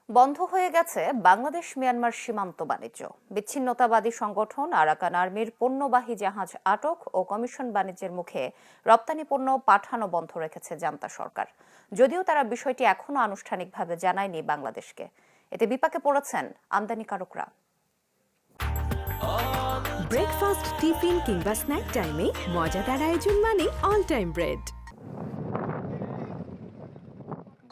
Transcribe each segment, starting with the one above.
বন্ধ হয়ে গেছে বাংলাদেশ মিয়ানমার সীমান্ত বাণিজ্য। বিচ্ছিন্নতাবাদী সংগঠন আরাকান আর্মির পণ্যবাহী জাহাজ আটক ও কমিশন বাণিজ্যের মুখে রপ্তানি পণ্য পাঠানো বন্ধ রেখেছে জান্তা সরকার। যদিও তারা বিষয়টি এখনো আনুষ্ঠানিকভাবে জানায়নি বাংলাদেশকে। এতে বিপাকে পড়েছেন আমদানিকারকরা। ব্রেকফাস্ট, টিফিন কিংবা স্ন্যাক টাইমে মজাদার আয়োজন মানে অল টাইম ব্রেড।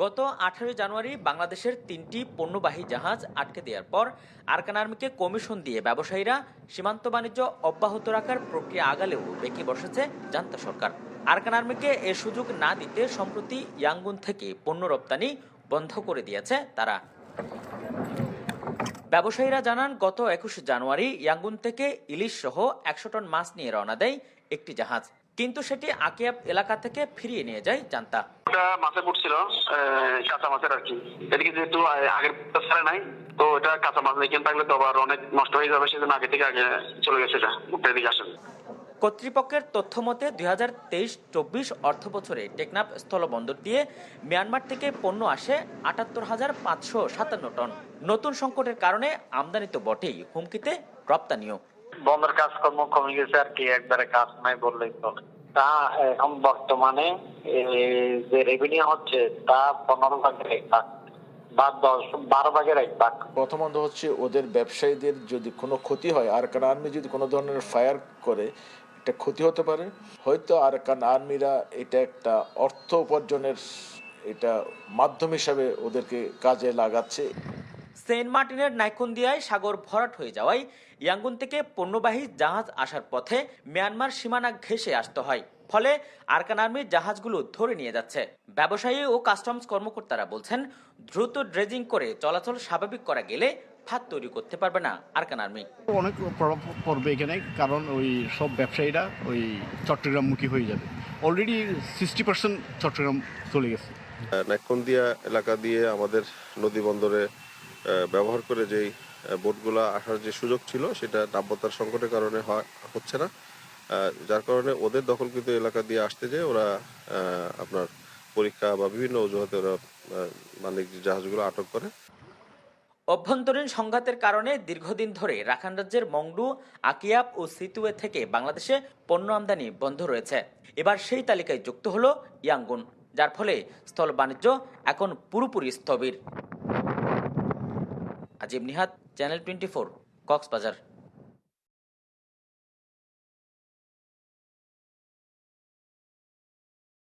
গত 18 জানুয়ারি বাংলাদেশের 3টি পণ্যবাহী জাহাজ আটকে দেওয়ার পর আরাকান আর্মিকে কমিশন দিয়ে ব্যবসায়ীরা সীমান্ত বাণিজ্য অব্যাহত রাখার প্রক্রিয়া আগালেও বেঁকে বসেছে জান্তা সরকার। আরাকান আর্মিকে এ সুযোগ না দিতে সম্প্রতি ইয়াঙ্গুন থেকে পণ্য রপ্তানি বন্ধ করে দিয়েছে তারা। ব্যবসায়ীরা জানান, গত 21 জানুয়ারি ইয়াঙ্গুন থেকে ইলিশ সহ 100 টন মাছ নিয়ে রওনা দেয় একটি জাহাজ, কিন্তু সেটি আকিয়াব এলাকা থেকে ফিরিয়ে নিয়ে যায় জান্তা। মাছে পড়ছিল কাঁচা মাছের আর কি, এদিকে যেহেতু আগের ছাড়া নাই, তো এটা কাঁচা মাছ এখানে থাকলে তো আবার অনেক নষ্ট হয়ে যাবে, সেজন্য আগে থেকে আগে চলে গেছে, এটা এদিকে আসেন। কর্তৃপক্ষের তথ্য মতে 2023-24 অর্থ বছরে টেকনাফ স্থলবন্দর দিয়ে মিয়ানমার থেকে পণ্য আসে 78,557 টন। নতুন সংকটের কারণে আমদানি তো বটেই, হুমকিতে রপ্তানিও। বন্দর কাজকর্ম কমে গেছে আর কি, একবারে কাজ নাই বললেই চলে। তা এখন বর্তমানে যে রেভিনিউ হচ্ছে তা 15 ভাগের 1 ভাগ বা 12 ভাগের 1 ভাগ। প্রথমত হচ্ছে ওদের ব্যবসায়ীদের যদি কোনো ক্ষতি হয়, আরাকান আর্মি যদি কোনো ধরনের ফায়ার করে, এটা ক্ষতি হতে পারে। হয়তো আরাকান আর্মিরা এটা একটা অর্থ উপার্জনের এটা মাধ্যম হিসাবে ওদেরকে কাজে লাগাচ্ছে। সেন্ট মার্টিনের নাইকুন্দিয়ায় সাগর ভরাট হয়ে যাওয়ায় ইয়াঙ্গুন থেকে পণ্যবাহী জাহাজ আসার পথে মিয়ানমার সীমানা ঘেঁষে আসতে হয়। ফলে আরাকান আর্মির জাহাজগুলো ধরে নিয়ে যাচ্ছে। ব্যবসায়ী ও কাস্টমস কর্মকর্তারা বলছেন, দ্রুত ড্রেজিং করে চলাচল স্বাভাবিক করা গেলে ফাঁদ তৈরি করতে পারবে না আরাকান আর্মি। অনেক প্রভাব পড়বে এখানে, কারণ ওই সব ব্যবসায়ীরা ওই চট্টগ্রামমুখী হয়ে যাবে। অলরেডি 60% চট্টগ্রাম চলে গেছে। নাইকুন্দিয়া এলাকা দিয়ে আমাদের নদী বন্দরে ব্যবহার করে যেই বোটগুলো আসার যে সুযোগ ছিল, সেটা নাব্যতার সংকটের কারণে হচ্ছে না, যার কারণে ওদের দখলকৃত এলাকা দিয়ে আসতে যেয়ে ওরা আপনার পরীক্ষা বা বিভিন্ন অজুহাতে ওরা বাণিজ্যিক জাহাজগুলো আটক করে। অভ্যন্তরীণ সংঘাতের কারণে দীর্ঘদিন ধরে রাখাইন রাজ্যের মংডু, আকিয়াব ও সিতুয়ে থেকে বাংলাদেশে পণ্য আমদানি বন্ধ রয়েছে। এবার সেই তালিকায় যুক্ত হলো ইয়াঙ্গুন, যার ফলে স্থল বাণিজ্য এখন পুরোপুরি স্থবির। আজিম নিহাত, চ্যানেল 24, কক্সবাজার।